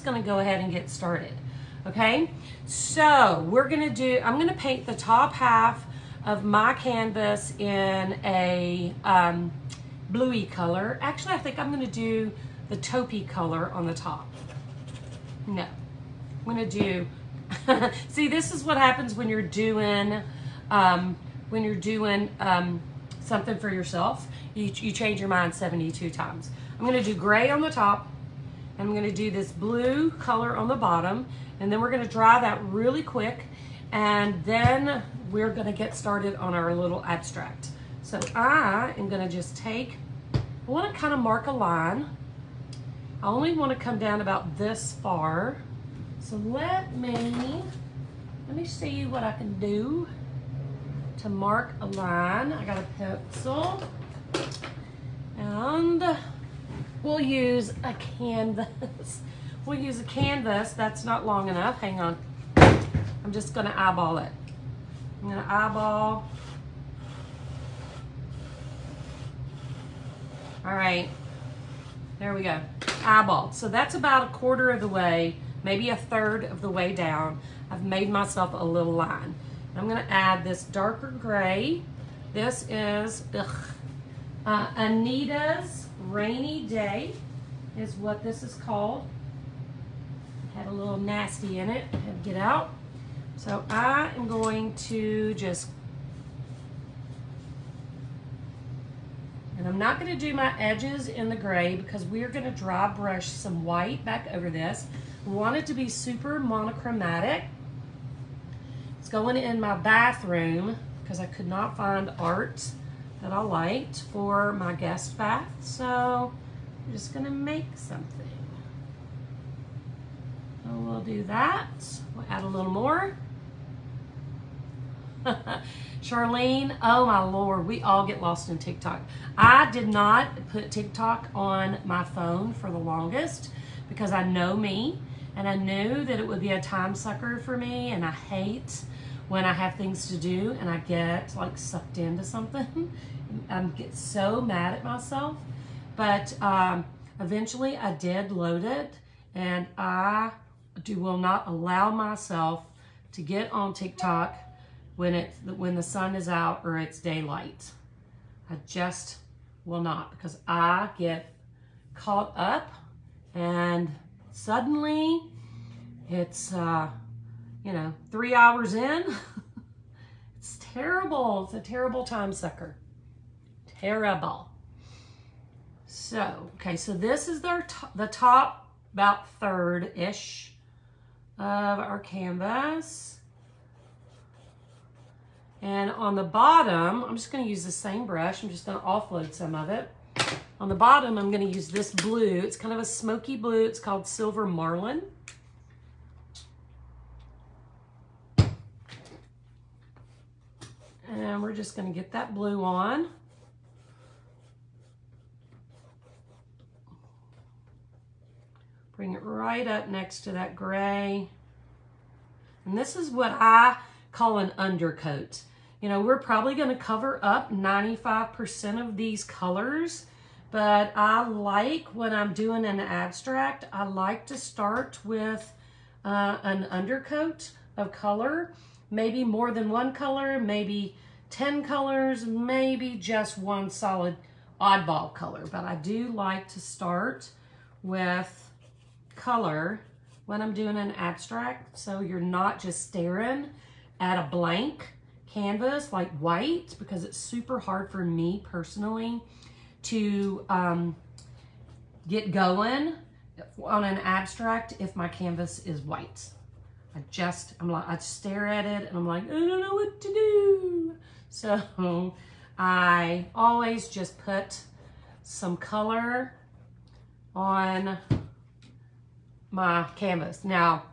just gonna go ahead and get started. Okay, so I'm gonna paint the top half of my canvas in a bluey color. Actually, I think I'm gonna do the taupey color on the top. No, I'm gonna do, see, this is what happens when you're doing, something for yourself. You change your mind 72 times. I'm gonna do gray on the top, and I'm gonna do this blue color on the bottom, and then we're gonna dry that really quick, and then we're gonna get started on our little abstract. So I am gonna just take, I wanna kind of mark a line. I only wanna come down about this far. So let me see what I can do to mark a line. I got a pencil, and we'll use a canvas. We'll use a canvas. That's not long enough. Hang on. I'm just gonna eyeball it. I'm gonna eyeball. All right, there we go. Eyeballed. So that's about a quarter of the way, maybe a third of the way down. I've made myself a little line. I'm gonna add this darker gray. This is Anita's Rainy Day is what this is called. Had a little nasty in it, had to get out. So I am going to just, and I'm not gonna do my edges in the gray because we're gonna dry brush some white back over this. We want it to be super monochromatic. It's going in my bathroom because I could not find art that I liked for my guest bath. So I'm just gonna make something. So we'll do that. We'll add a little more. Charlene, oh my Lord, we all get lost in TikTok. I did not put TikTok on my phone for the longest because I know me, and I knew that it would be a time sucker for me, and I hate when I have things to do and I get like sucked into something. I get so mad at myself. But eventually I did load it, and I will not allow myself to get on TikTok when the sun is out or it's daylight. I just will not, because I get caught up and suddenly it's 3 hours in. It's terrible. It's a terrible time sucker. Terrible. So, okay, so this is the top about third-ish of our canvas. And on the bottom, I'm just gonna use the same brush. I'm just gonna offload some of it. On the bottom, I'm gonna use this blue. It's kind of a smoky blue. It's called Silver Marlin. And we're just gonna get that blue on. Bring it right up next to that gray. And this is what I call an undercoat. You know, we're probably gonna cover up 95% of these colors, but I like, when I'm doing an abstract, I like to start with an undercoat of color, maybe more than one color, maybe 10 colors, maybe just one solid oddball color. But I do like to start with color when I'm doing an abstract, so you're not just staring at a blank canvas like white, because it's super hard for me personally to get going on an abstract if my canvas is white. I stare at it and I'm like, I don't know what to do. So I always just put some color on my canvas. Now,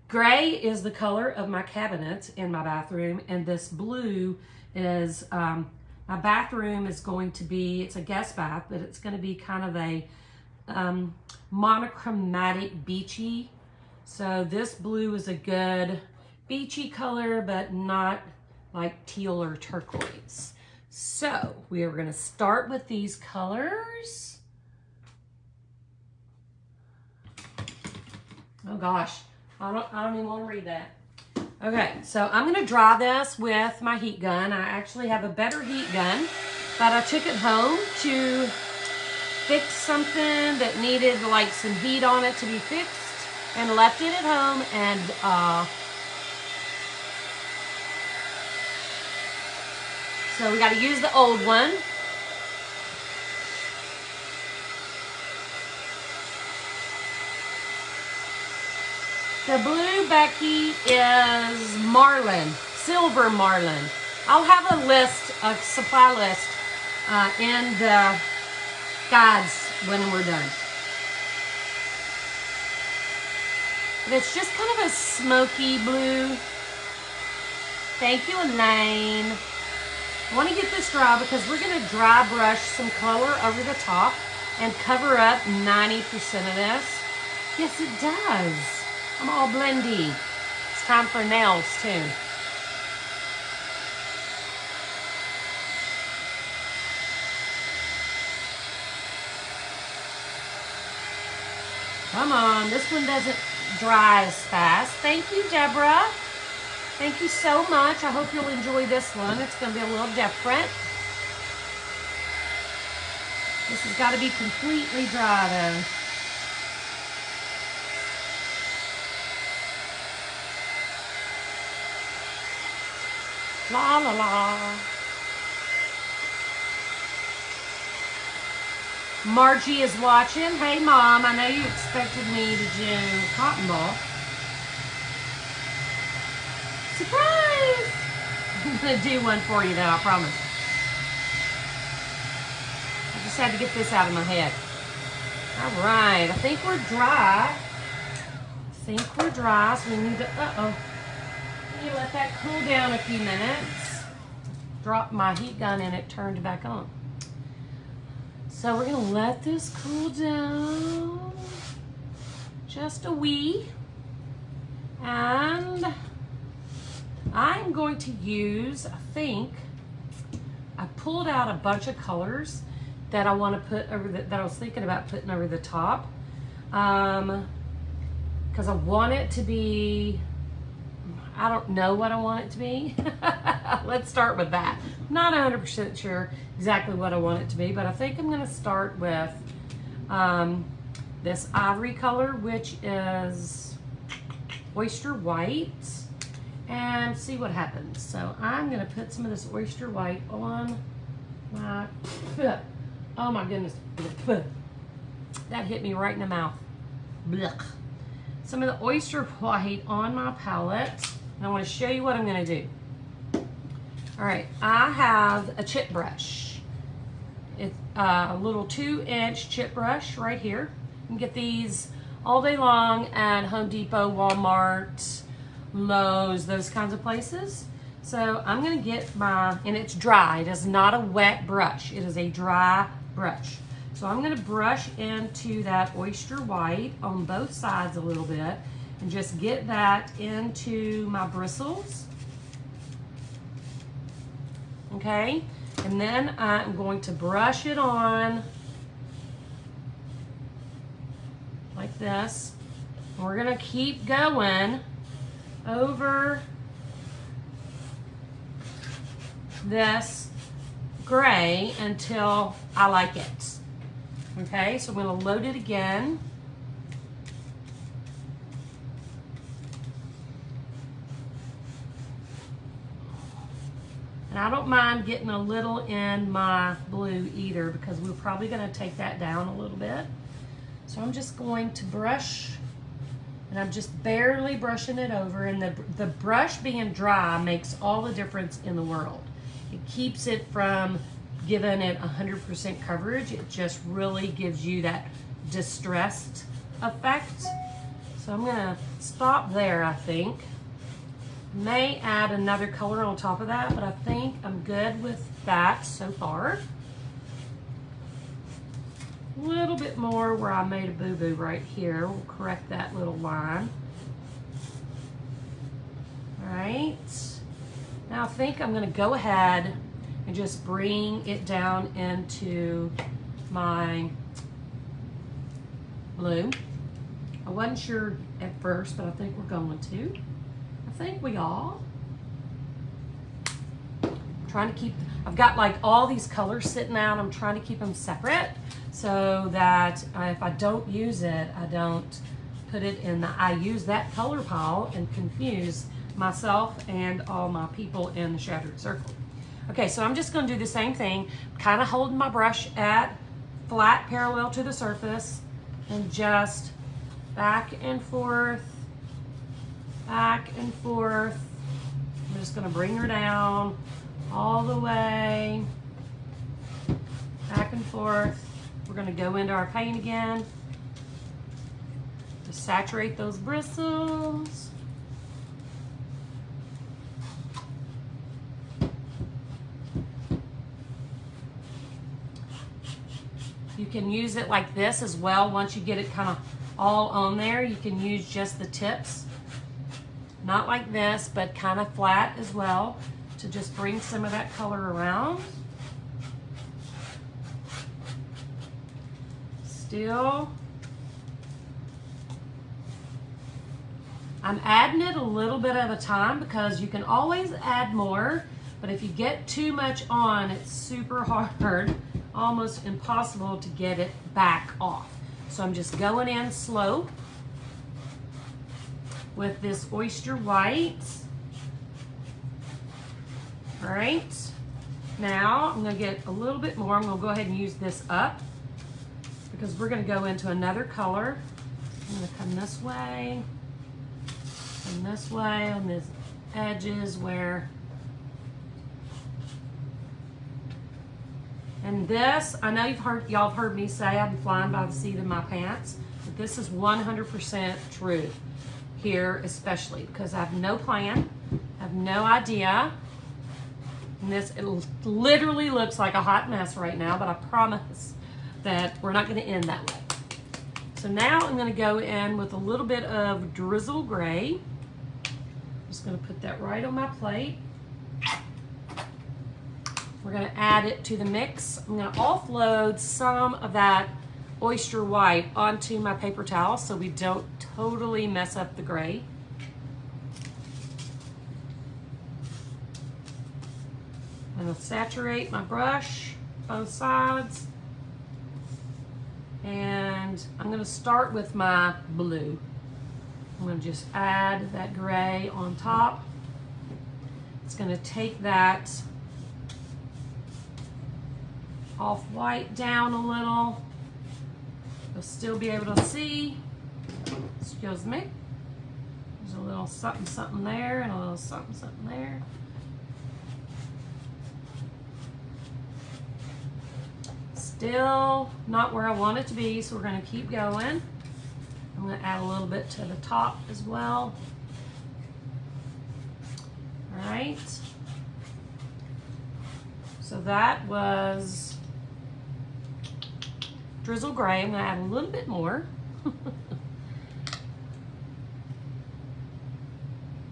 gray is the color of my cabinet in my bathroom, and this blue is, my bathroom is going to be, it's a guest bath, but it's going to be kind of a monochromatic beachy. So this blue is a good beachy color, but not like teal or turquoise. So we are going to start with these colors. Oh gosh, I don't even want to read that. Okay, so I'm gonna dry this with my heat gun. I actually have a better heat gun, but I took it home to fix something that needed like some heat on it to be fixed, and left it at home. And so we got to use the old one. The blue, Becky, is marlin, silver marlin. I'll have a list, a supply list in the guides when we're done. But it's just kind of a smoky blue. Thank you, Elaine. I want to get this dry because we're going to dry brush some color over the top and cover up 90% of this. Yes, it does. I'm all blendy. It's time for nails too. Come on, this one doesn't dry as fast. Thank you, Deborah. Thank you so much. I hope you'll enjoy this one. It's going to be a little different. This has got to be completely dry though. La la la. Margie is watching. Hey Mom, I know you expected me to do cotton ball. Surprise! I'm gonna do one for you though, I promise. I just had to get this out of my head. All right, I think we're dry. So we need to, you let that cool down a few minutes. Dropped my heat gun and it turned back on. So we're gonna let this cool down just a wee. And I'm going to use, I pulled out a bunch of colors that I want to put over that I was thinking about putting over the top. Because I want it to be, I don't know what I want it to be. Let's start with that. I'm not 100% sure exactly what I want it to be, but I think I'm going to start with this ivory color, which is oyster white, and see what happens. So I'm going to put some of this oyster white on my, oh my goodness, that hit me right in the mouth. Blech. Some of the oyster white on my palette. And I want to show you what I'm going to do. All right, I have a chip brush. It's a little 2-inch chip brush right here. You can get these all day long at Home Depot, Walmart, Lowe's, those kinds of places. So I'm going to get and it's dry. It is not a wet brush. It is a dry brush. So I'm going to brush into that oyster white on both sides a little bit and just get that into my bristles. Okay, and then I'm going to brush it on like this. And we're going to keep going over this gray until I like it. Okay, so I'm going to load it again. And I don't mind getting a little in my blue either, because we're probably going to take that down a little bit. So I'm just going to brush, and I'm just barely brushing it over. And the brush being dry makes all the difference in the world. It keeps it from giving it 100% coverage. It just really gives you that distressed effect. So I'm going to stop there, I think. May add another color on top of that, but I think I'm good with that so far. A little bit more where I made a boo-boo right here. We'll correct that little line. All right. Now I think I'm going to go ahead and just bring it down into my blue I wasn't sure at first, but I think we're going to. I think we are. Trying to keep, I've got like all these colors sitting out. I'm trying to keep them separate so that if I don't use it, I don't put it in the I use that color pile and confuse myself and all my people in the Shattered Circle. Okay, so I'm just going to do the same thing, kind of holding my brush at flat parallel to the surface and just back and forth, back and forth. I'm just going to bring her down all the way, back and forth. We're going to go into our paint again to saturate those bristles. You can use it like this as well. Once you get it kind of all on there, you can use just the tips. Not like this, but kind of flat as well to just bring some of that color around. Still. I'm adding it a little bit at a time because you can always add more, but if you get too much on, it's super hard, almost impossible to get it back off. So I'm just going in slow with this oyster white. All right, now I'm gonna get a little bit more. I'm gonna go ahead and use this up because we're gonna go into another color. I'm gonna come this way and this way on these edges where, and this, I know y'all have heard me say I'm flying by the seat of my pants, but this is 100% true here, especially because I have no plan, I have no idea. And this, it literally looks like a hot mess right now, but I promise that we're not going to end that way. So now I'm going to go in with a little bit of drizzle gray. I'm just going to put that right on my plate. We're going to add it to the mix. I'm going to offload some of that oyster white onto my paper towel so we don't totally mess up the gray. I'm going to saturate my brush, both sides. And I'm going to start with my blue. I'm going to just add that gray on top. It's going to take that off-white down a little. You'll still be able to see. Excuse me. There's a little something, something there and a little something, something there. Still not where I want it to be, so we're going to keep going. I'm going to add a little bit to the top as well. All right. So that was drizzle gray. I'm going to add a little bit more.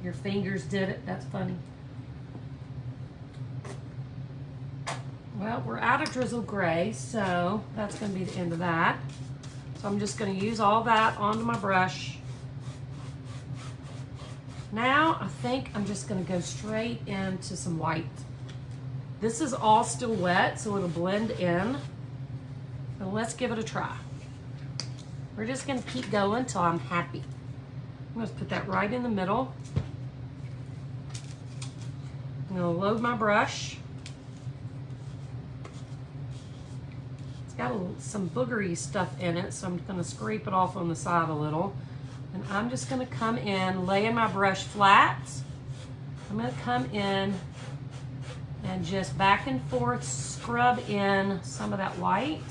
Your fingers did it. That's funny. Well, we're out of drizzle gray, so that's going to be the end of that. So I'm just going to use all that onto my brush. Now I think I'm just going to go straight into some white. This is all still wet, so it'll blend in. But let's give it a try. We're just going to keep going until I'm happy. I'm going to put that right in the middle. I'm going to load my brush. Got some boogery stuff in it, so I'm going to scrape it off on the side a little. And I'm just going to come in, laying my brush flat. I'm going to come in and just back and forth scrub in some of that white,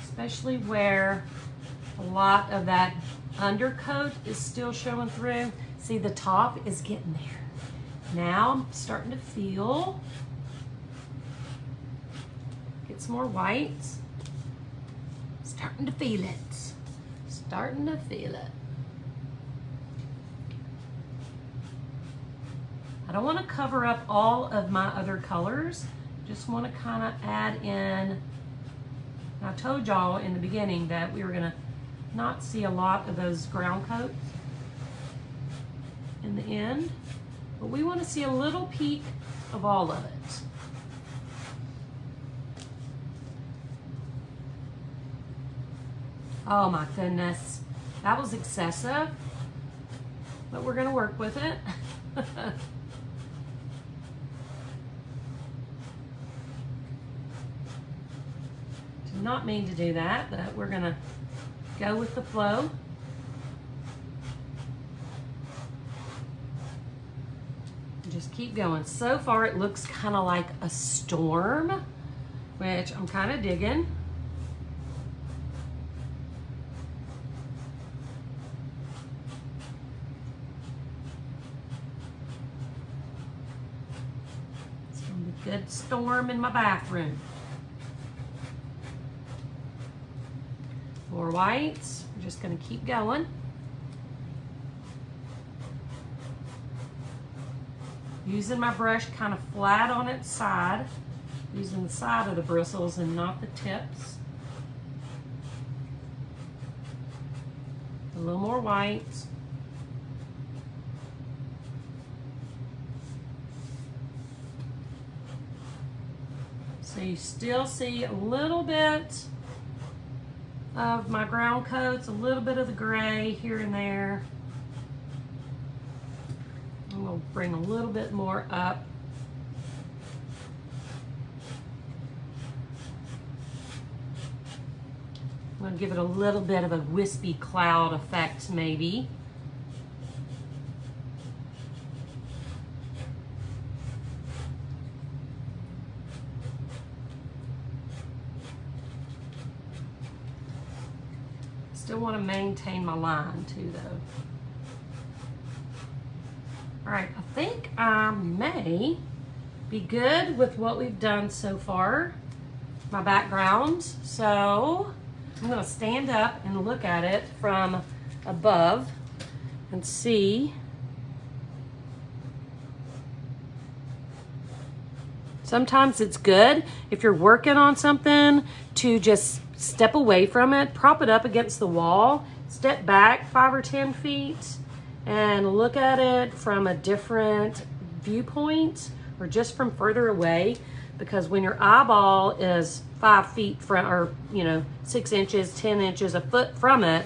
especially where a lot of that undercoat is still showing through. See, the top is getting there. Now I'm starting to feel. Get some more white. Starting to feel it. Starting to feel it. I don't want to cover up all of my other colors. Just want to kind of add in. I told y'all in the beginning that we were going to not see a lot of those ground coats in the end, but we want to see a little peek of all of it. Oh my goodness, that was excessive, but we're going to work with it. Did not mean to do that, but we're going to go with the flow. Just keep going. So far it looks kind of like a storm, which I'm kind of digging. It's gonna be a good storm in my bathroom. 4 whites. We're just gonna keep going. Using my brush kind of flat on its side, using the side of the bristles and not the tips. A little more white. So you still see a little bit of my ground coats, a little bit of the gray here and there. And we'll bring a little bit more up. I'm going to give it a little bit of a wispy cloud effect maybe. Still want to maintain my line too though. All right, I think I may be good with what we've done so far, my background. So I'm gonna stand up and look at it from above and see. Sometimes it's good if you're working on something to just step away from it, prop it up against the wall, step back 5 or 10 feet, and look at it from a different viewpoint or just from further away, because when your eyeball is 5 feet from, or 6 inches, 10 inches, a foot from it,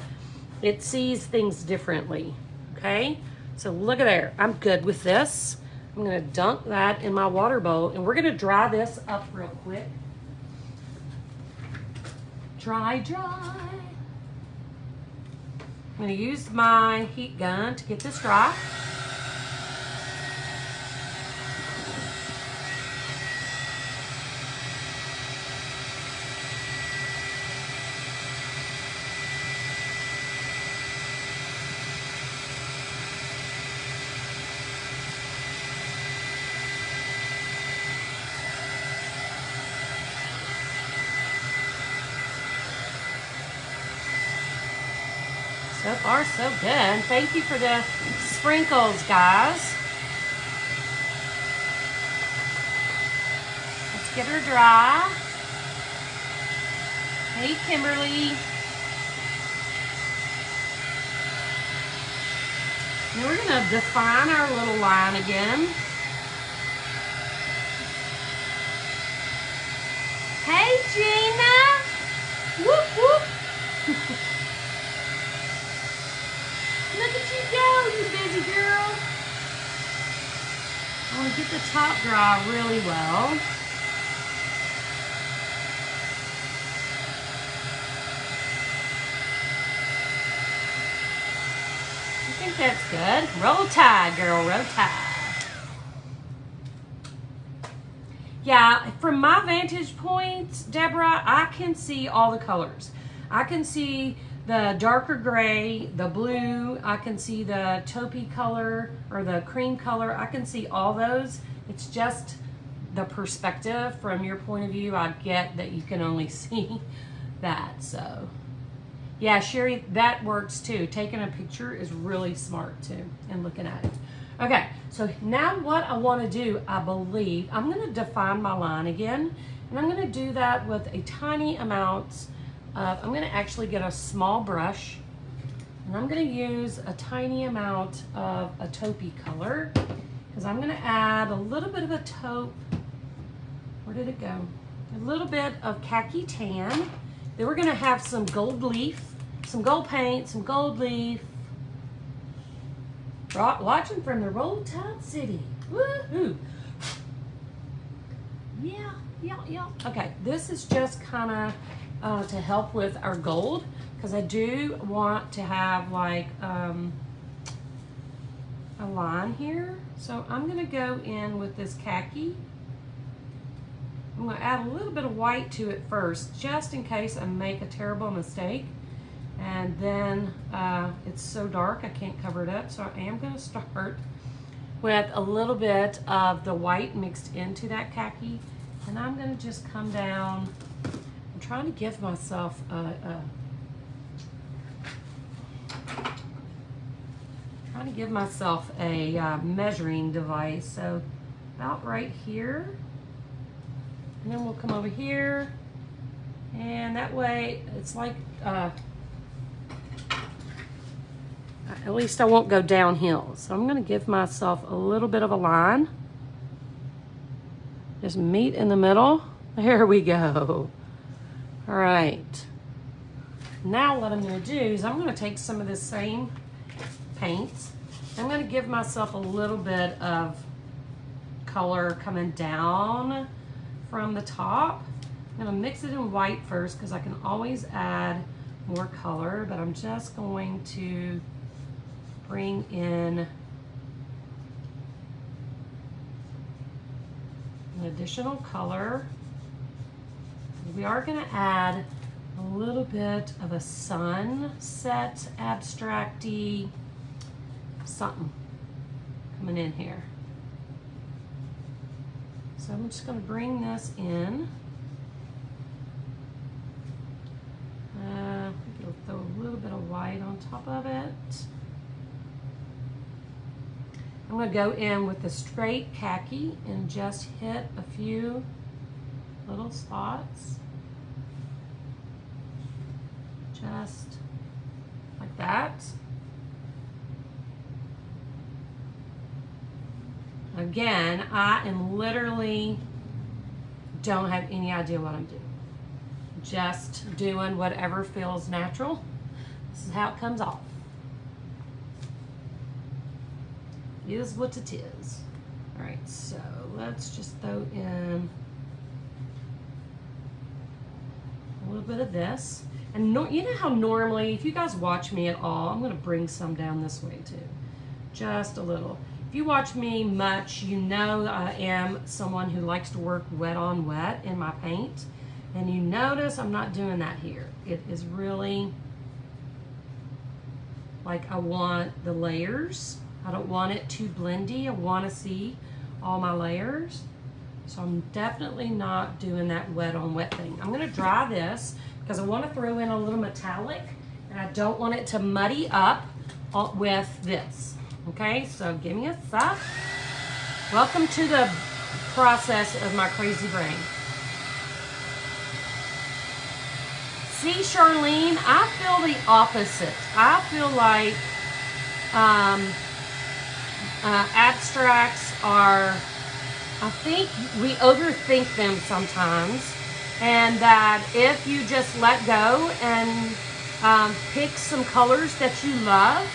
it sees things differently. Okay, so look at there. I'm good with this. I'm gonna dunk that in my water bowl and we're gonna dry this up real quick. Dry. I'm going to use my heat gun to get this dry. So far, so good. Thank you for the sprinkles, guys. Let's get her dry. Hey, Kimberly. And we're going to define our little line again. Hey, Gina. Whoop, whoop. Look at you go, you busy girl. I want to get the top dry really well. I think that's good. Roll Tide, girl, roll Tide. Yeah, from my vantage point, Deborah, I can see all the colors. I can see the darker gray, the blue, I can see the taupey color or the cream color. I can see all those. It's just the perspective from your point of view. I get that you can only see that. So yeah, Sherry, that works too. Taking a picture is really smart too and looking at it. Okay, so now what I want to do, I believe, I'm going to define my line again, and I'm going to do that with a tiny amount I'm gonna actually get a small brush, and I'm gonna use a tiny amount of a taupey color, because I'm gonna add a little bit of a taupe. Where did it go? A little bit of khaki tan. Then we're gonna have some gold leaf, some gold paint, some gold leaf. Watching from the Roll Tide City. Woohoo! Yeah. Okay, this is just kind of to help with our gold, because I do want to have like a line here. So I'm gonna go in with this khaki. I'm gonna add a little bit of white to it first, just in case I make a terrible mistake. And then it's so dark I can't cover it up, so I am going to start with a little bit of the white mixed into that khaki, and I'm going to just come down. I'm trying to give myself a measuring device, so about right here, and then we'll come over here, and that way it's like at least I won't go downhill. So I'm gonna give myself a little bit of a line. Just meet in the middle. There we go. All right. Now what I'm gonna do is I'm gonna take some of this same paint. I'm gonna give myself a little bit of color coming down from the top. I'm gonna mix it in white first, because I can always add more color, but I'm just going to bring in an additional color. We are going to add a little bit of a sunset abstract-y something coming in here. So I'm just going to bring this in. I'll throw a little bit of white on top of it. I'm going to go in with the straight khaki and just hit a few little spots. Just like that. Again, I am literally don't have any idea what I'm doing. Just doing whatever feels natural. This is how it comes off. Is what it is. All right, so let's just throw in a little bit of this. And you know how normally, if you guys watch me at all, I'm gonna bring some down this way too. Just a little. If you watch me much, you know I am someone who likes to work wet on wet in my paint. And you notice I'm not doing that here. It is really like I want the layers. I don't want it too blendy. I want to see all my layers. So I'm definitely not doing that wet on wet thing. I'm going to dry this because I want to throw in a little metallic, and I don't want it to muddy up with this. Okay, so give me a sec. Welcome to the process of my crazy brain. See, Charlene, I feel the opposite. I feel like abstracts are, I think we overthink them sometimes, and that if you just let go and pick some colors that you love,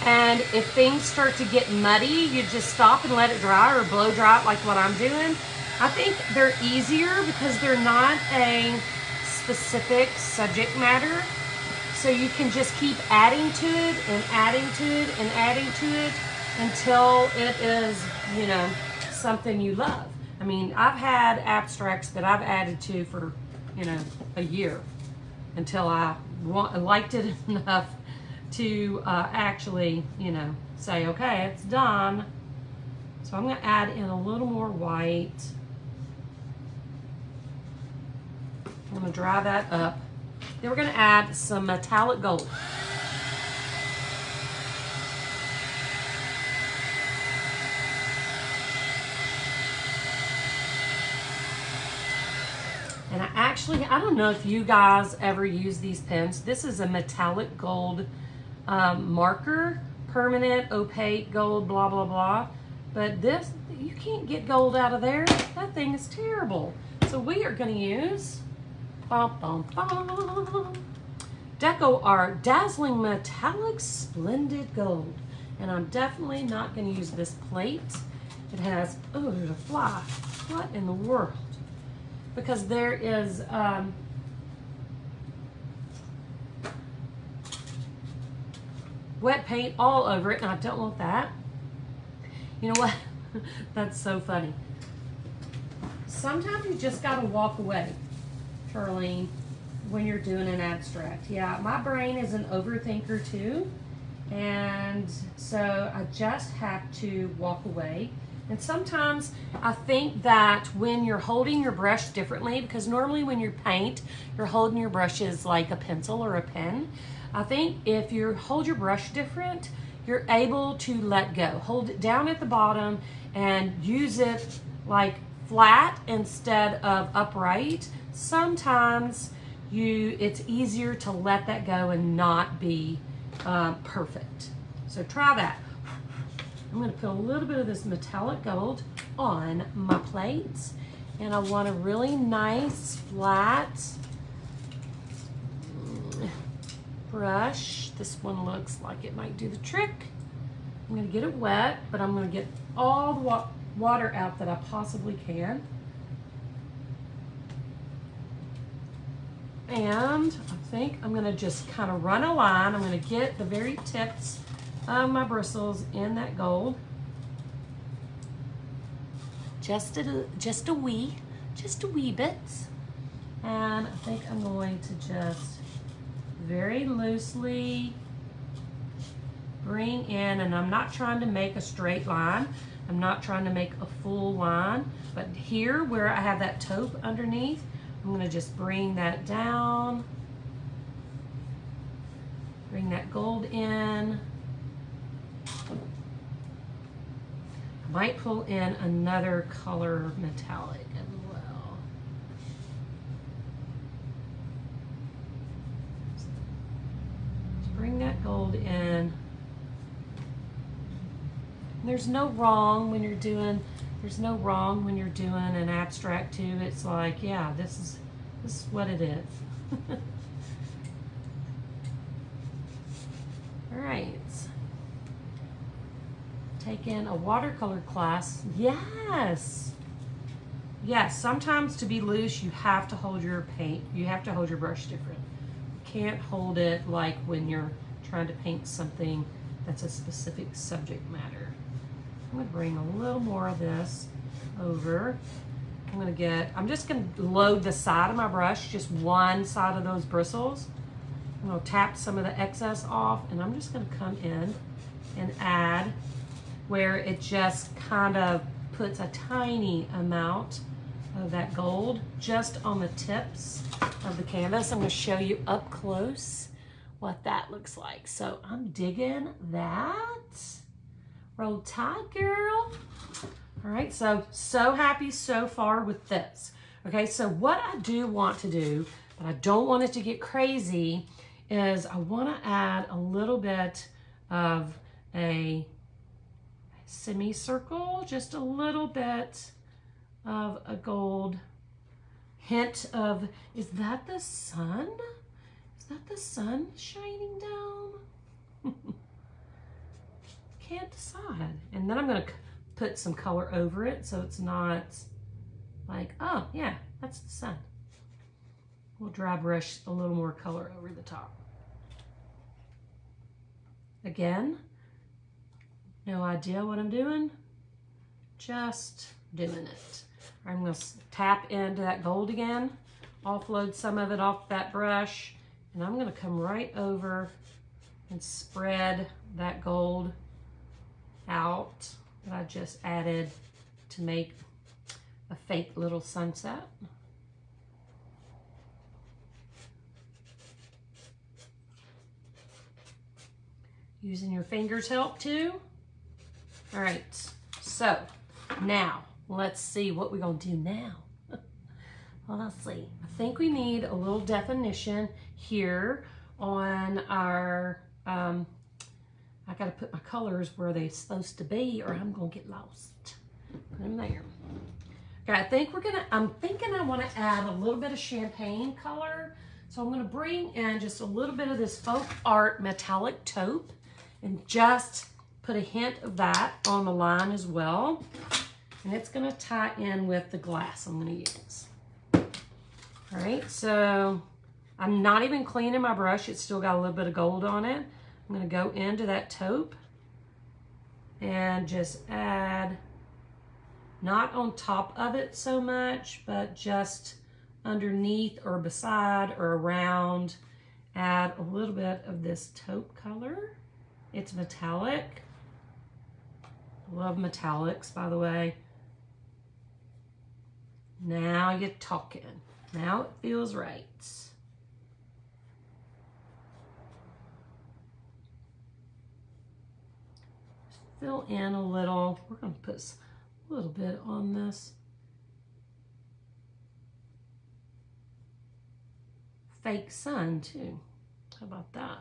and if things start to get muddy, you just stop and let it dry or blow dry it like what I'm doing. I think they're easier because they're not a specific subject matter, so you can just keep adding to it and adding to it and adding to it until it is, you know, something you love. I mean, I've had abstracts that I've added to for, you know, a year until I liked it enough to actually, you know, say, okay, it's done. So I'm going to add in a little more white. I'm going to dry that up. Then we're going to add some metallic gold. And I don't know if you guys ever use these pens. This is a metallic gold marker, permanent, opaque, gold, blah, blah, blah. But this, you can't get gold out of there. That thing is terrible. So we are gonna use Deco Art Dazzling Metallic Splendid Gold. And I'm definitely not gonna use this plate. It has, oh, there's a fly. What in the world? Because there is wet paint all over it, and I don't want that. You know what? That's so funny. Sometimes you just gotta walk away, Charlene, when you're doing an abstract. Yeah, my brain is an overthinker too, and so I just have to walk away. And sometimes I think that when you're holding your brush differently, because normally when you paint, you're holding your brushes like a pencil or a pen. I think if you hold your brush different, you're able to let go. Hold it down at the bottom and use it like flat instead of upright. Sometimes it's easier to let that go and not be perfect. So try that. I'm going to put a little bit of this metallic gold on my plates, and I want a really nice flat brush. This one looks like it might do the trick. I'm going to get it wet, but I'm going to get all the water out that I possibly can. And I think I'm going to just kind of run a line. I'm going to get the very tips of my bristles in that gold. Just a wee bit. And I think I'm going to just very loosely bring in, and I'm not trying to make a straight line. I'm not trying to make a full line, but here where I have that taupe underneath, I'm going to just bring that down, bring that gold in. I might pull in another color metallic as well. Just bring that gold in. There's no wrong when you're doing an abstract too. It's like, yeah, this is what it is. All right. Take in a watercolor class. Yes. Yes, sometimes to be loose, you have to hold your paint. You have to hold your brush different. You can't hold it like when you're trying to paint something that's a specific subject matter. I'm going to bring a little more of this over. I'm just going to load the side of my brush, just one side of those bristles. I'm going to tap some of the excess off, and I'm just going to come in and add where it just kind of puts a tiny amount of that gold just on the tips of the canvas. I'm going to show you up close what that looks like. So I'm digging that. Roll Tide, girl. All right, so happy so far with this. Okay, so what I do want to do, but I don't want it to get crazy, is I want to add a little bit of a semicircle, just a little bit of a gold hint of, is that the sun? Is that the sun shining down? Can't decide. And then I'm going to put some color over it so it's not like, oh yeah, that's the sun. We'll dry brush a little more color over the top. Again, no idea what I'm doing, just doing it. I'm going to tap into that gold again, offload some of it off that brush, and I'm going to come right over and spread that gold out that I just added to make a fake little sunset. Using your fingers help too. All right, so now let's see what we're gonna do now. Well, let's see. I think we need a little definition here on our, I gotta put my colors where they're supposed to be or I'm gonna get lost. Put them there. Okay, I'm thinking I wanna add a little bit of champagne color. So I'm gonna bring in just a little bit of this folk art metallic taupe and just put a hint of that on the line as well. And it's gonna tie in with the glass I'm gonna use. All right, so I'm not even cleaning my brush. It's still got a little bit of gold on it. I'm gonna go into that taupe and just add, not on top of it so much, but just underneath or beside or around, add a little bit of this taupe color. It's metallic. Love metallics, by the way. Now you're talking. Now it feels right. Fill in a little. We're going to put a little bit on this fake sun too. How about that?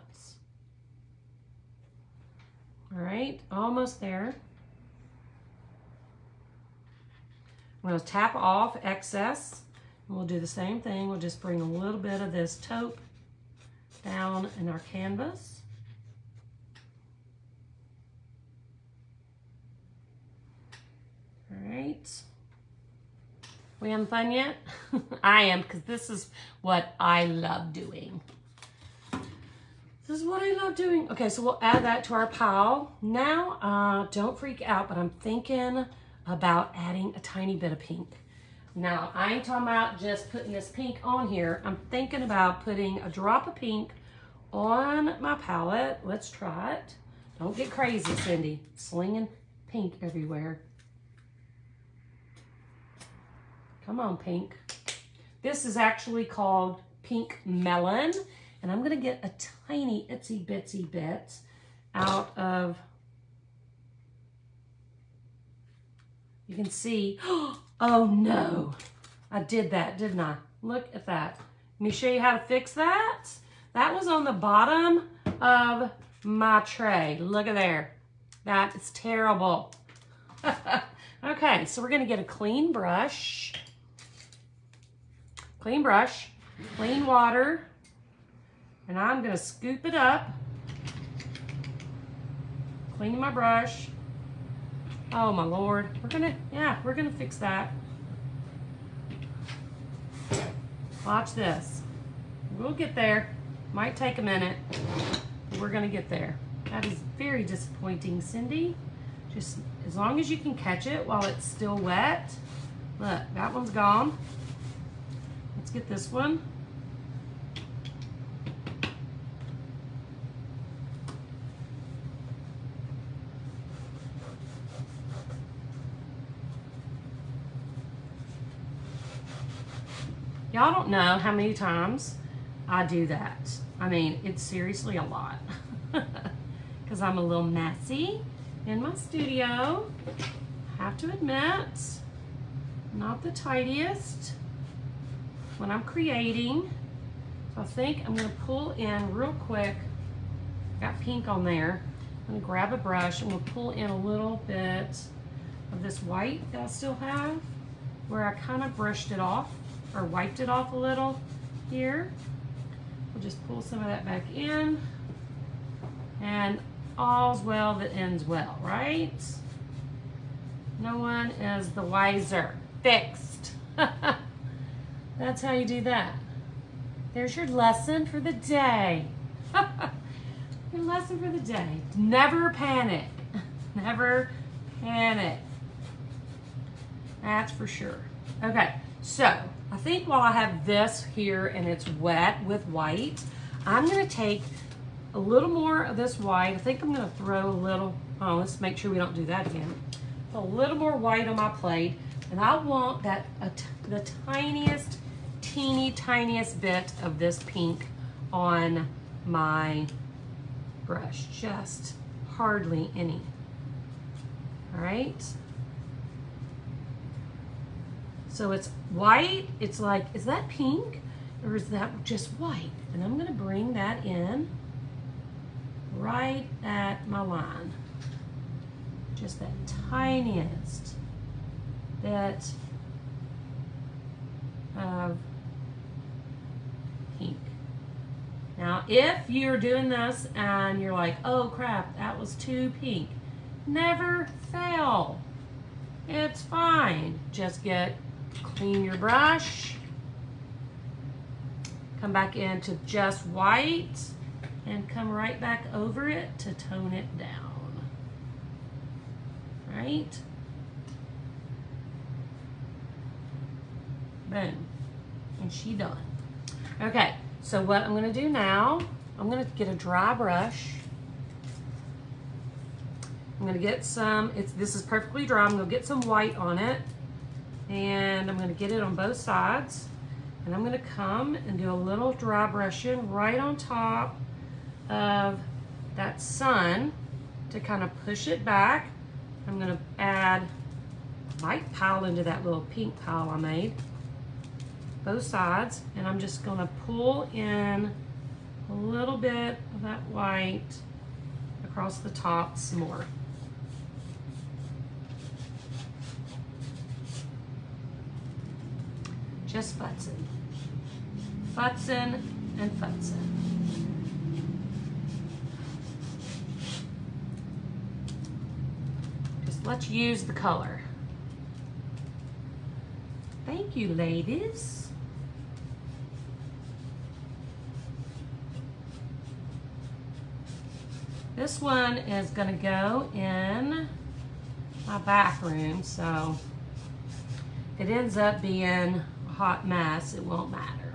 All right, almost there. I'm going to tap off excess. And we'll do the same thing. We'll just bring a little bit of this taupe down in our canvas. All right. We having fun yet? I am, because this is what I love doing. This is what I love doing. Okay, so we'll add that to our pile. Now, don't freak out, but I'm thinking about adding a tiny bit of pink. Now, I ain't talking about just putting this pink on here. I'm thinking about putting a drop of pink on my palette. Let's try it. Don't get crazy, Cindy. Slinging pink everywhere. Come on, pink. This is actually called Pink Melon. And I'm gonna get a tiny itsy bitsy bit out of, you can see, oh no, I did that, didn't I? Look at that. Let me show you how to fix that. That was on the bottom of my tray. Look at there. That is terrible. Okay, so we're gonna get a clean brush, clean water, and I'm gonna scoop it up, clean my brush. Oh my Lord, we're gonna fix that. Watch this. We'll get there. Might take a minute, but we're gonna get there. That is very disappointing, Cindy. Just as long as you can catch it while it's still wet. Look, that one's gone. Let's get this one. Y'all don't know how many times I do that. I mean, it's seriously a lot. Because I'm a little messy in my studio. I have to admit, not the tidiest when I'm creating. So I think I'm gonna pull in real quick. Got pink on there. I'm gonna grab a brush and we'll pull in a little bit of this white that I still have, where I kind of brushed it off or wiped it off a little here. We'll just pull some of that back in, and all's well that ends well, right? No one is the wiser. Fixed. That's how you do that. There's your lesson for the day. Your lesson for the day. Never panic. Never panic. That's for sure. Okay, so I think while I have this here and it's wet with white, I'm gonna take a little more of this white. I think I'm gonna throw a little, oh, let's make sure we don't do that again. Put a little more white on my plate, and I want that the tiniest, tiniest bit of this pink on my brush, just hardly any. All right. So it's white. It's like, is that pink or is that just white? And I'm gonna bring that in right at my line. Just that tiniest bit of pink. Now, if you're doing this and you're like, oh crap, that was too pink, never fail. It's fine. Just clean your brush, come back into just white, and come right back over it to tone it down. Right? Boom. And she done. Okay, so what I'm gonna do now, I'm gonna get a dry brush. I'm gonna get some, this is perfectly dry, I'm gonna get some white on it, and I'm gonna get it on both sides, and I'm gonna come and do a little dry brushing right on top of that sun to kind of push it back. I'm gonna add white pile into that little pink pile I made, both sides, and I'm just gonna pull in a little bit of that white across the top some more. Just futzing. Futzing and futzing. Just let's use the color. Thank you, ladies. This one is gonna go in my bathroom, so if it ends up being a hot mess, it won't matter.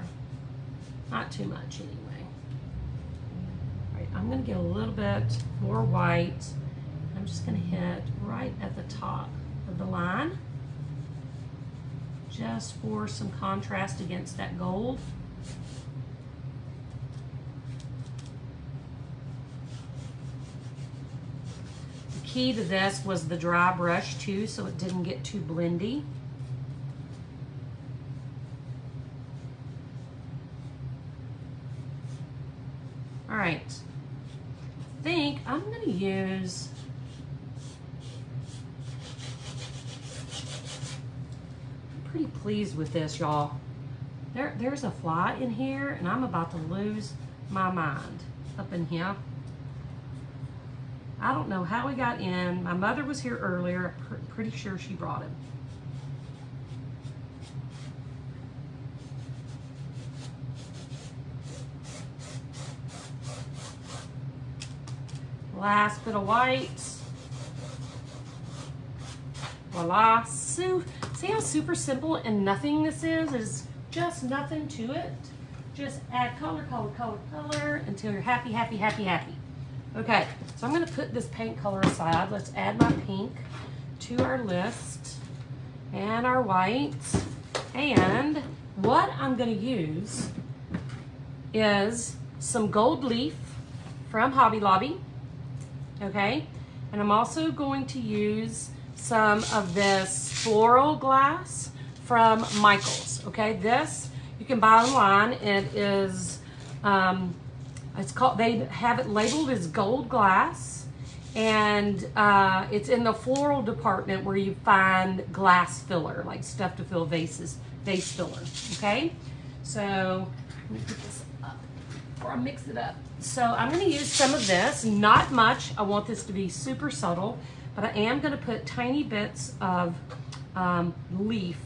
Not too much anyway. All right, I'm gonna get a little bit more white. I'm just gonna hit right at the top of the line, just for some contrast against that gold. The key to this was the dry brush too, so it didn't get too blendy. All right, I think I'm gonna use pretty pleased with this, y'all. There's a fly in here and I'm about to lose my mind up in here. I don't know how he got in. My mother was here earlier. Pretty sure she brought him. Last bit of white. Voila. So, see how super simple and nothing this is? There's just nothing to it. Just add color, color, color, color until you're happy, happy, happy, happy. Okay, so I'm gonna put this paint color aside. Let's add my pink to our list and our whites. And what I'm gonna use is some gold leaf from Hobby Lobby, okay? And I'm also going to use some of this floral glass from Michaels, okay? This you can buy online. It is, it's called, they have it labeled as gold glass, and it's in the floral department where you find glass filler, like stuff to fill vases, vase filler, okay? So let me put this up before I mix it up. So I'm gonna use some of this, not much. I want this to be super subtle, but I am gonna put tiny bits of leaf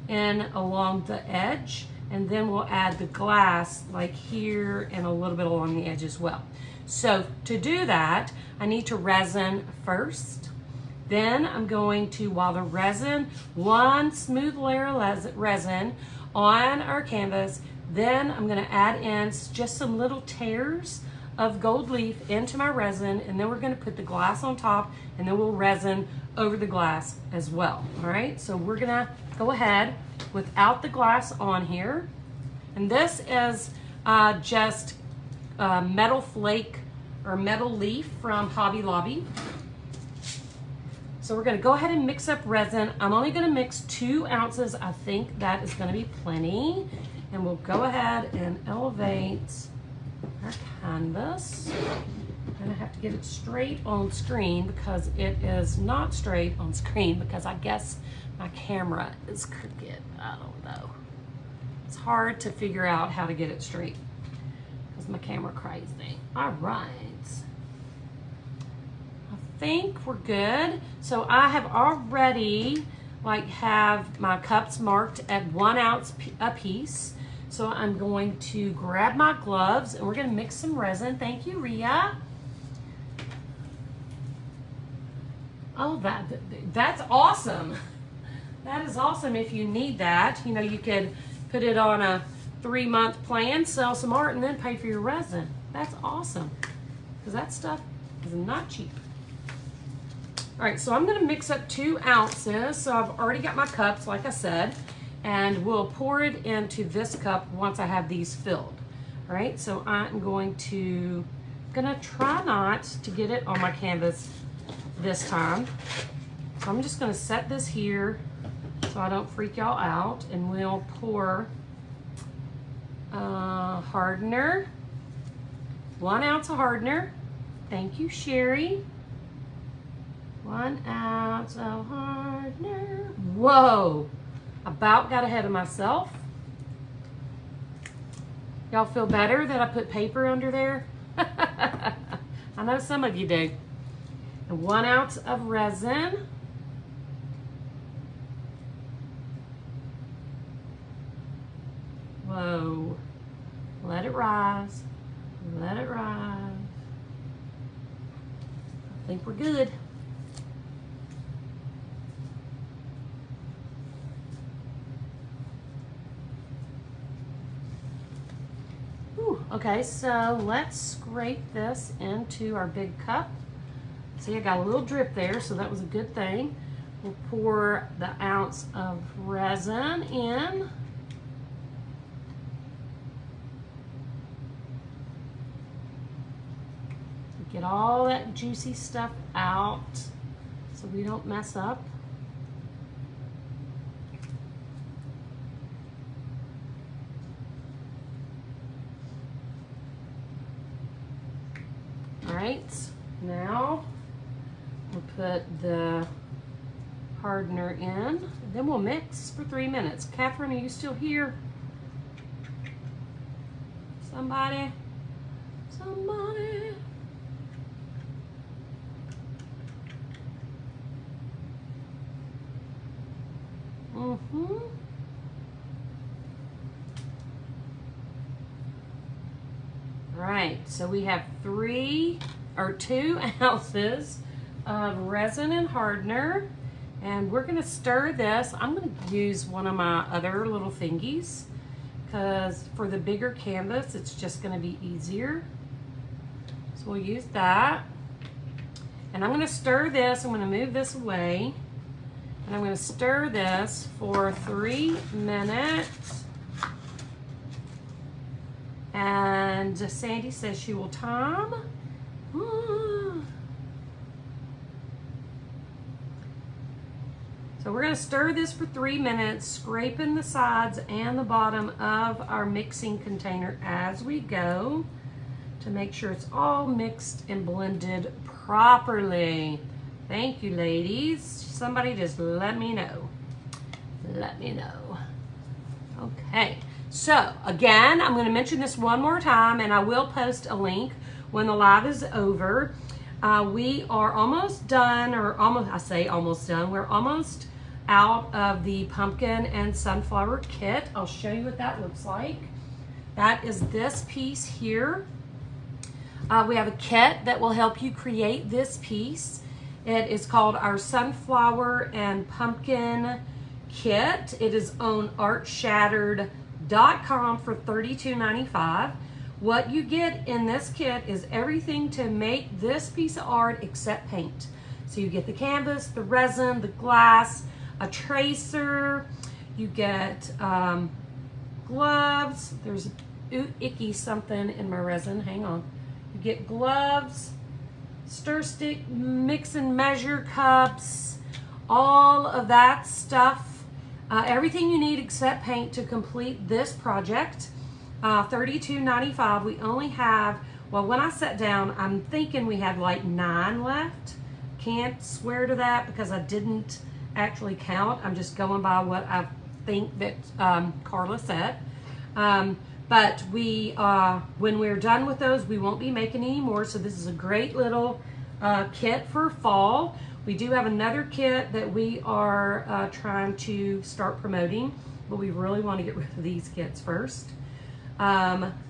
in along the edge, and then we'll add the glass like here and a little bit along the edge as well. So to do that, I need to resin first. Then I'm going to, while the resin, one smooth layer of resin on our canvas, then I'm gonna add in just some little tears of gold leaf into my resin, and then we're gonna put the glass on top, and then we'll resin over the glass as well, all right? So we're gonna go ahead without the glass on here. And this is just metal flake or metal leaf from Hobby Lobby. So we're gonna go ahead and mix up resin. I'm only gonna mix 2 ounces. I think that is gonna be plenty. And we'll go ahead and elevate our canvas. I'm gonna have to get it straight on screen because it is not straight on screen because I guess my camera is crooked. I don't know. It's hard to figure out how to get it straight because my camera crazy. All right. I think we're good. So I have already have my cups marked at 1 ounce a piece. So I'm going to grab my gloves and we're gonna mix some resin. Thank you, Rhea. Oh, that's awesome. That is awesome if you need that. You know, you could put it on a 3-month plan, sell some art, and then pay for your resin. That's awesome, because that stuff is not cheap. All right, so I'm gonna mix up 2 ounces. So I've already got my cups, like I said, and we'll pour it into this cup once I have these filled. All right, so I'm gonna try not to get it on my canvas this time. So I'm just gonna set this here so I don't freak y'all out, and we'll pour hardener, 1 ounce of hardener. Thank you, Sherry. 1 ounce of hardener. Whoa, about got ahead of myself. Y'all feel better that I put paper under there? I know some of you do. And 1 ounce of resin. Whoa. Let it rise. Let it rise. I think we're good. Whew. Okay, so let's scrape this into our big cup. See, I got a little drip there, so that was a good thing. We'll pour the ounce of resin in. Get all that juicy stuff out so we don't mess up. All right, now we'll put the hardener in, and then we'll mix for 3 minutes. Catherine, are you still here? Somebody? Somebody? All right, so we have 2 ounces of resin and hardener, and we're gonna stir this. I'm gonna use one of my other little thingies because for the bigger canvas, it's just gonna be easier. So we'll use that. And I'm gonna stir this, I'm gonna move this away, and I'm gonna stir this for 3 minutes. And Sandy says she will time. So we're gonna stir this for 3 minutes, scraping the sides and the bottom of our mixing container as we go to make sure it's all mixed and blended properly. Thank you, ladies. Somebody just let me know. Let me know. Okay, so again, I'm gonna mention this one more time, and I will post a link when the live is over. We are almost done, or almost, I say almost done. We're almost out of the pumpkin and sunflower kit. I'll show you what that looks like. That is this piece here. We have a kit that will help you create this piece. It is called our Sunflower and Pumpkin Kit. It is on artshattered.com for $32.95. What you get in this kit is everything to make this piece of art except paint. So you get the canvas, the resin, the glass, a tracer, you get gloves. There's icky something in my resin, hang on. You get gloves, stir stick, mix and measure cups, all of that stuff, everything you need except paint to complete this project. $32.95. We only have, well, when I sat down, I'm thinking we had like 9 left. Can't swear to that because I didn't actually count. I'm just going by what I think that Carla said. But we, when we're done with those, we won't be making any more. So this is a great little kit for fall. We do have another kit that we are trying to start promoting, but we really want to get rid of these kits first.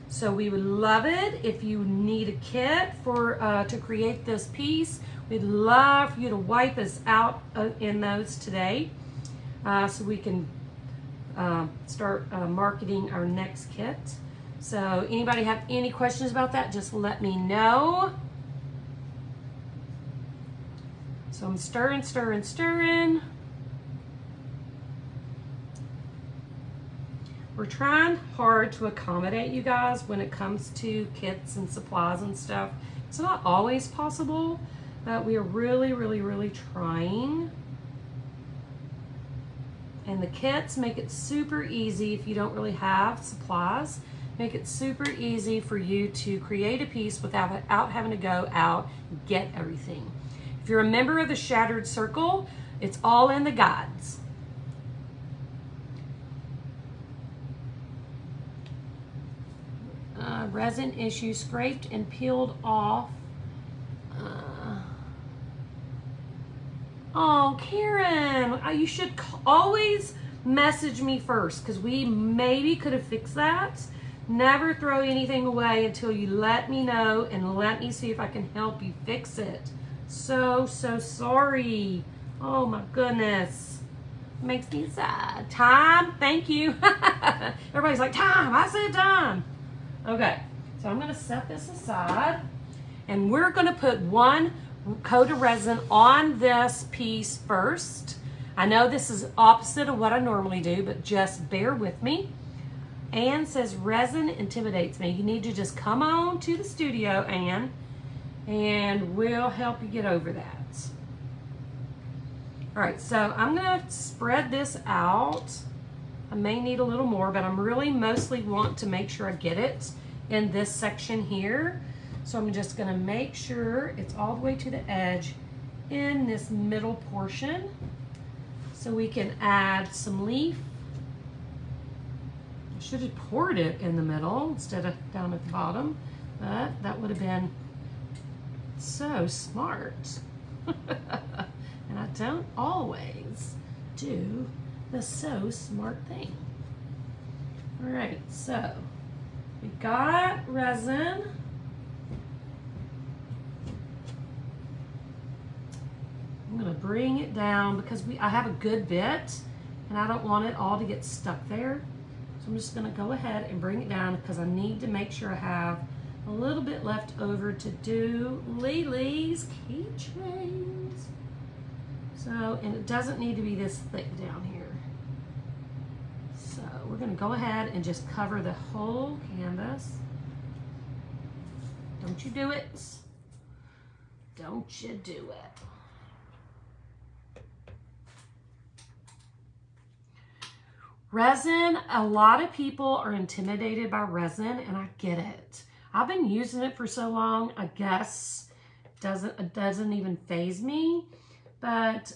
So we would love it if you need a kit for to create this piece. We'd love for you to wipe us out in those today, so we can start marketing our next kit. So anybody have any questions about that, just let me know. So I'm stirring, stirring, stirring. We're trying hard to accommodate you guys when it comes to kits and supplies and stuff. It's not always possible, but we are really, really, really trying. And the kits make it super easy if you don't really have supplies. Make it super easy for you to create a piece without having to go out and get everything. If you're a member of the Shattered Circle, it's all in the guides. Resin issue, scraped and peeled off. Oh, Karen, you should always message me first because we maybe could have fixed that. Never throw anything away until you let me know and let me see if I can help you fix it. So sorry. Oh my goodness. Makes me sad. Time, thank you. Everybody's like, time, I said time. Okay, so I'm gonna set this aside and we're gonna put 1 coat of resin on this piece first. I know this is opposite of what I normally do, but just bear with me. Anne says resin intimidates me. You need to just come on to the studio, Anne, and we'll help you get over that. All right, so I'm gonna spread this out. I may need a little more, but I'm really mostly want to make sure I get it in this section here. So I'm just gonna make sure it's all the way to the edge in this middle portion so we can add some leaf. I should have poured it in the middle instead of down at the bottom, but that would have been so smart. And I don't always do the so smart thing. All right, so we got resin. I'm gonna bring it down because I have a good bit and I don't want it all to get stuck there. So I'm just gonna go ahead and bring it down because I need to make sure I have a little bit left over to do Lily's keychains. So, and it doesn't need to be this thick down here. So we're gonna go ahead and just cover the whole canvas. Don't you do it. Don't you do it. Resin, a lot of people are intimidated by resin, and I get it. I've been using it for so long, I guess it doesn't even faze me. But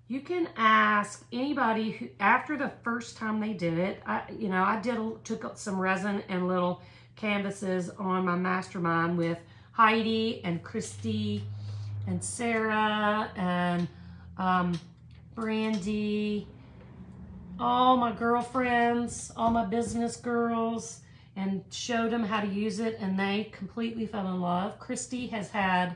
you can ask anybody who, after the first time they did it, took some resin and little canvases on my mastermind with Heidi and Christy and Sarah and Brandy, all my girlfriends, all my business girls, and showed them how to use it, and they completely fell in love. Christy has had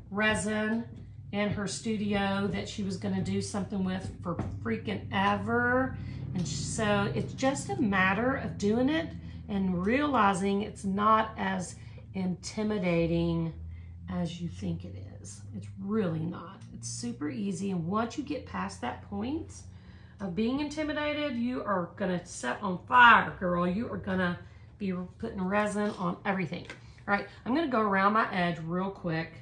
resin in her studio that she was going to do something with for freaking ever, and so it's just a matter of doing it and realizing it's not as intimidating as you think it is. It's really not. It's super easy, and once you get past that point of being intimidated, you are gonna set on fire, girl. You are gonna be putting resin on everything. All right, I'm gonna go around my edge real quick.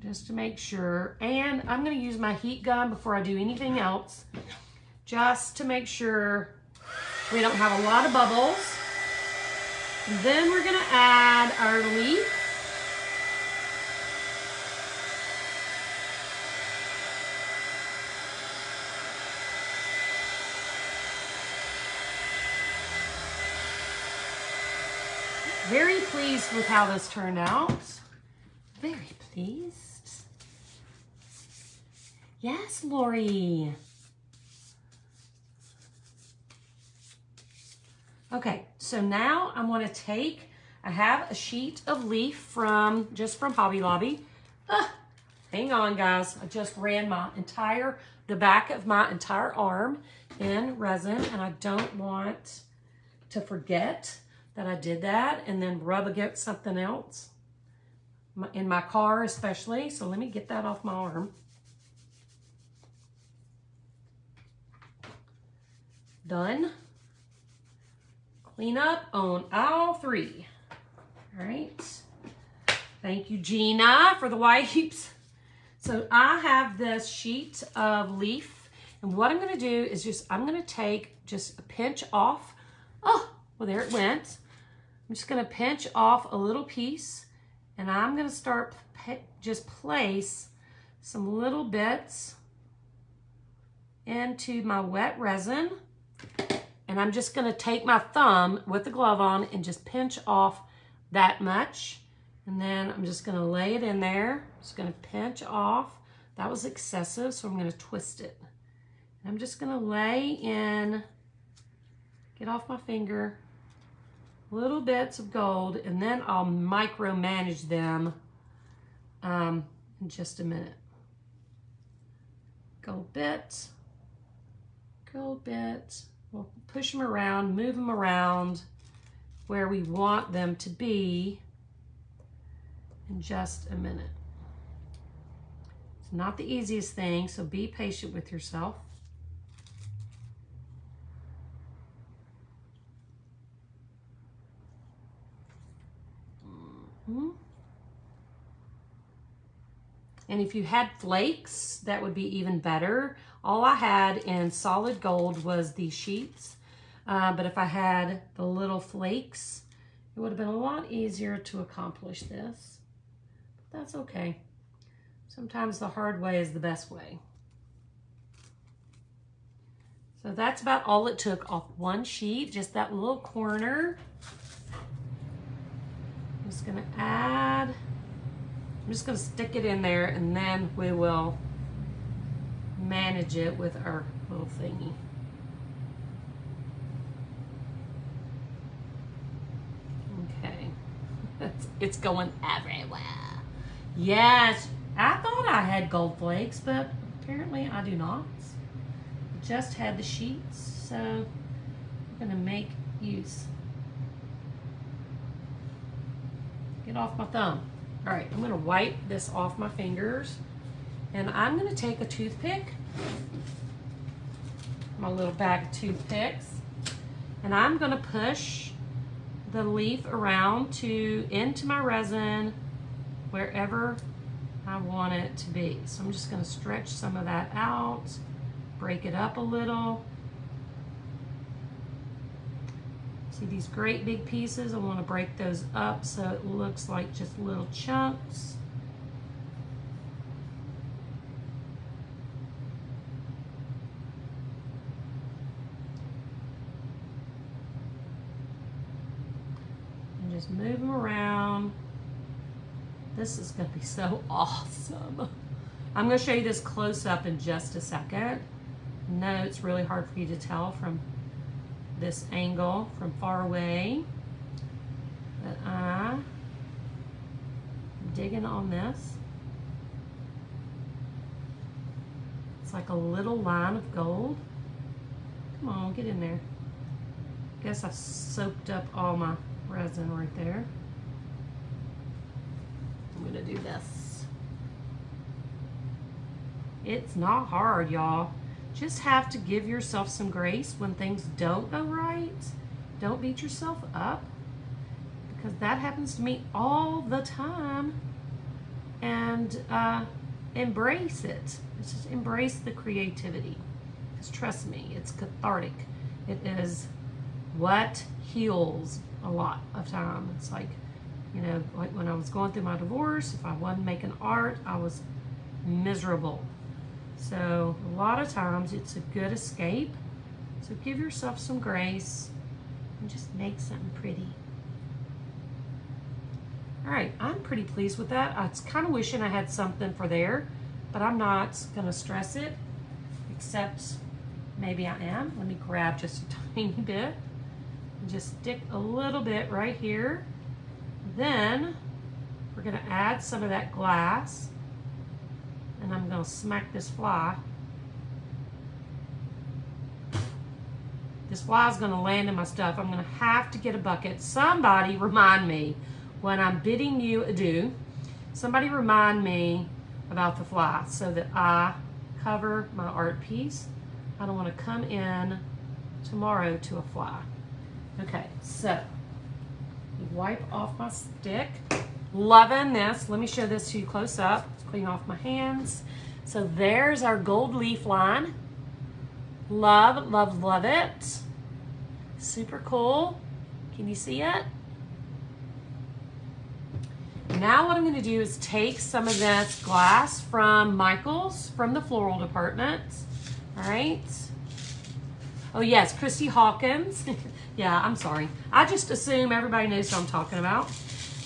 just to make sure. And I'm going to use my heat gun before I do anything else, just to make sure we don't have a lot of bubbles. And then we're going to add our leaf. Very pleased with how this turned out. Very pleased. Yes, Lori. Okay, so now I'm going to take, I have a sheet of leaf from Hobby Lobby. Hang on, guys. I just ran the back of my entire arm in resin, and I don't want to forget that I did that and then rub against something else, in my car especially. So let me get that off my arm. Done. Clean up on all three. All right. Thank you, Gina, for the wipes. So I have this sheet of leaf, and what I'm going to do is I'm going to take just a pinch off. Oh, well, there it went. I'm just going to pinch off a little piece, and I'm going to start just place some little bits into my wet resin, and I'm just going to take my thumb with the glove on and just pinch off that much, and then I'm just going to lay it in there. Just going to pinch off. That was excessive, so I'm going to twist it. And I'm just going to lay in, get off my finger, little bits of gold, and then I'll micromanage them in just a minute. Gold bit, gold bit. We'll push them around, move them around where we want them to be in just a minute. It's not the easiest thing, so be patient with yourself. And if you had flakes, that would be even better. All I had in solid gold was these sheets. But if I had the little flakes, it would have been a lot easier to accomplish this. But that's okay. Sometimes the hard way is the best way. So that's about all it took off one sheet, just that little corner. I'm just gonna add, I'm just gonna stick it in there, and then we will manage it with our little thingy. Okay, it's going everywhere. Yes, I thought I had gold flakes, but apparently I do not. I just had the sheets, so I'm gonna make use. Get off my thumb. All right, I'm gonna wipe this off my fingers, and I'm gonna take a toothpick, my little bag of toothpicks, and I'm gonna push the leaf around into my resin wherever I want it to be. So I'm just gonna stretch some of that out, break it up a little. See these great big pieces? I want to break those up so it looks like just little chunks. And just move them around. This is going to be so awesome. I'm going to show you this close up in just a second. No, it's really hard for you to tell from this angle from far away, but I'm digging on this. It's like a little line of gold. Come on, get in there. Guess I soaked up all my resin right there. I'm gonna do this. It's not hard, y'all. Just have to give yourself some grace when things don't go right. Don't beat yourself up, because that happens to me all the time. and embrace it. Just embrace the creativity. Because trust me, it's cathartic. It is what heals a lot of time. It's like, you know, like when I was going through my divorce, if I wasn't making art, I was miserable. So a lot of times it's a good escape. So give yourself some grace and just make something pretty. All right, I'm pretty pleased with that. I was kind of wishing I had something for there, but I'm not gonna stress it, except maybe I am. Let me grab just a tiny bit and just stick a little bit right here. Then we're gonna add some of that glass, and I'm gonna smack this fly. This fly is gonna land in my stuff. I'm gonna have to get a bucket. Somebody remind me when I'm bidding you adieu, somebody remind me about the fly so that I cover my art piece. I don't wanna come in tomorrow to a fly. Okay, so wipe off my stick. Loving this. Let me show this to you close up. Clean off my hands. So there's our gold leaf line. Love, love, love it. Super cool. Can you see it? Now what I'm going to do is take some of this glass from Michael's, from the floral department. All right. Oh yes, Christy Hawkins. Yeah, I'm sorry. I just assume everybody knows what I'm talking about.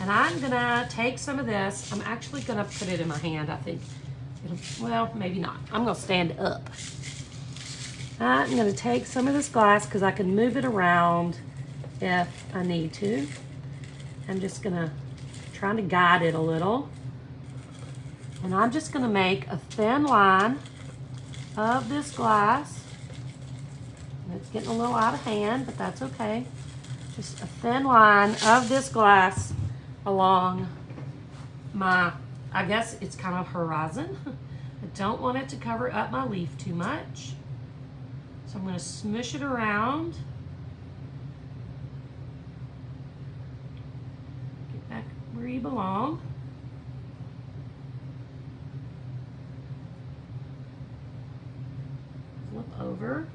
And I'm gonna take some of this. I'm actually gonna put it in my hand, I think. Well, maybe not. I'm gonna stand up. I'm gonna take some of this glass because I can move it around if I need to. I'm just gonna try to guide it a little. And I'm just gonna make a thin line of this glass. It's getting a little out of hand, but that's okay. Just a thin line of this glass along my, I guess it's kind of horizon. I don't want it to cover up my leaf too much. So I'm going to smush it around. Get back where you belong. Flip over.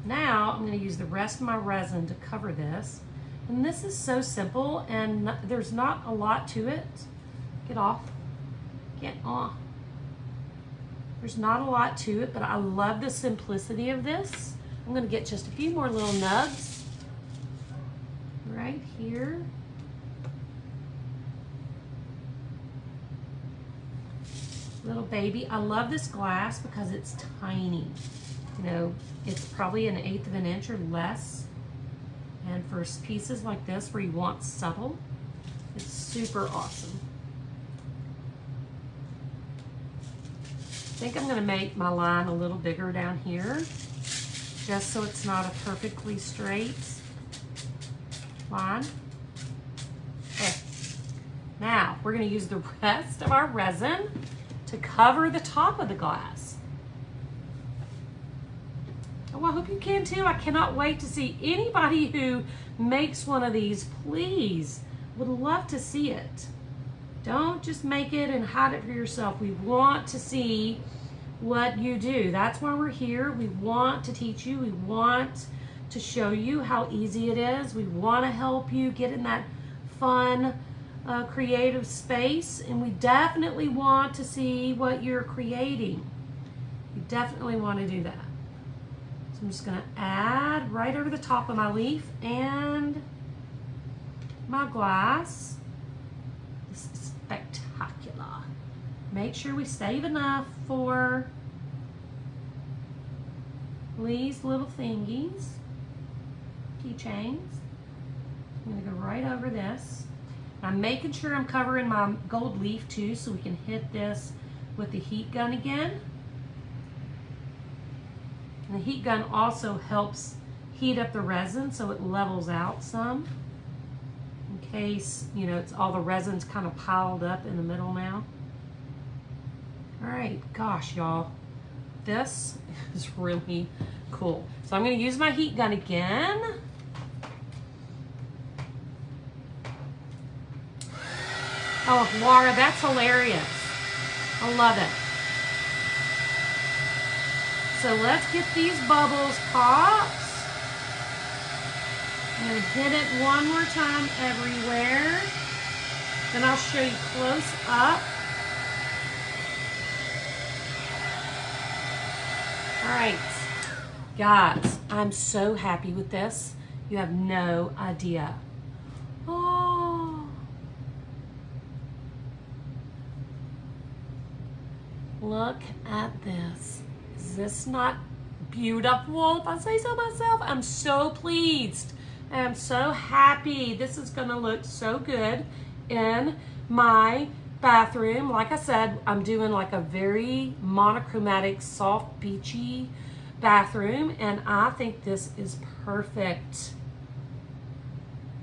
Now I'm going to use the rest of my resin to cover this. And this is so simple and there's not a lot to it. Get off. Get off. There's not a lot to it, but I love the simplicity of this. I'm going to get just a few more little nubs right here. Little baby. I love this glass because it's tiny. You know, it's probably 1/8 of an inch or less. And for pieces like this where you want subtle, it's super awesome. I think I'm gonna make my line a little bigger down here, just so it's not a perfectly straight line. Okay. Now, we're gonna use the rest of our resin to cover the top of the glass. Oh, I hope you can too. I cannot wait to see anybody who makes one of these. Please, would love to see it. Don't just make it and hide it for yourself. We want to see what you do. That's why we're here. We want to teach you. We want to show you how easy it is. We want to help you get in that fun, creative space. And we definitely want to see what you're creating. You definitely want to do that. So I'm just going to add right over the top of my leaf and my glass. This is spectacular. Make sure we save enough for these little thingies, keychains. I'm going to go right over this. I'm making sure I'm covering my gold leaf too, so we can hit this with the heat gun again. And the heat gun also helps heat up the resin so it levels out some, in case, you know, it's all the resin's kind of piled up in the middle now. All right, gosh, y'all, this is really cool. So I'm going to use my heat gun again. Oh, Laura, that's hilarious. I love it. So let's get these bubbles popped. I'm going to hit it one more time everywhere. Then I'll show you close up. All right, guys, I'm so happy with this. You have no idea. Oh. Look at this. Is this not beautiful? If I say so myself, I'm so pleased. I'm so happy. This is gonna look so good in my bathroom. Like I said, I'm doing like a very monochromatic, soft, beachy bathroom, and I think this is perfect.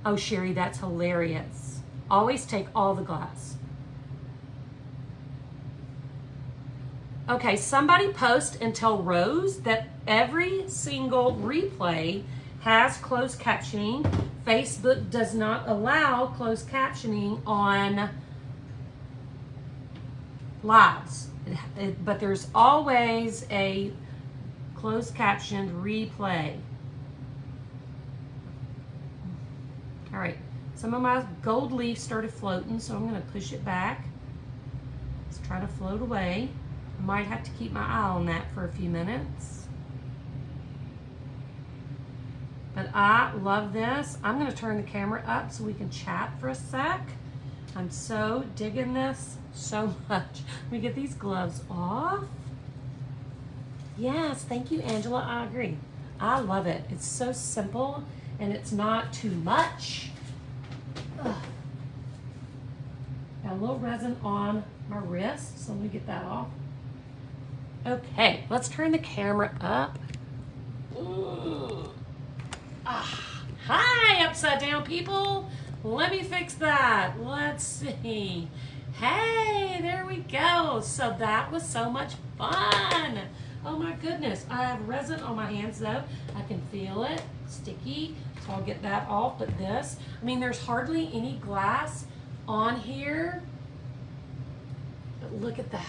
Oh, Sherry, that's hilarious. Always take all the glass. Okay, somebody post and tell Rose that every single replay has closed captioning. Facebook does not allow closed captioning on lives, but there's always a closed captioned replay. All right, some of my gold leaf started floating, so I'm going to push it back. Let's try to float away. I might have to keep my eye on that for a few minutes. But I love this. I'm going to turn the camera up so we can chat for a sec. I'm so digging this so much. Let me get these gloves off. Yes, thank you, Angela. I agree. I love it. It's so simple and it's not too much. Ugh. Got a little resin on my wrist, so let me get that off. Okay, let's turn the camera up. Hi, upside down people. Let me fix that. Let's see. Hey, there we go. So that was so much fun. Oh my goodness. I have resin on my hands though. I can feel it. Sticky. So I'll get that off. But this, I mean, there's hardly any glass on here. But look at that.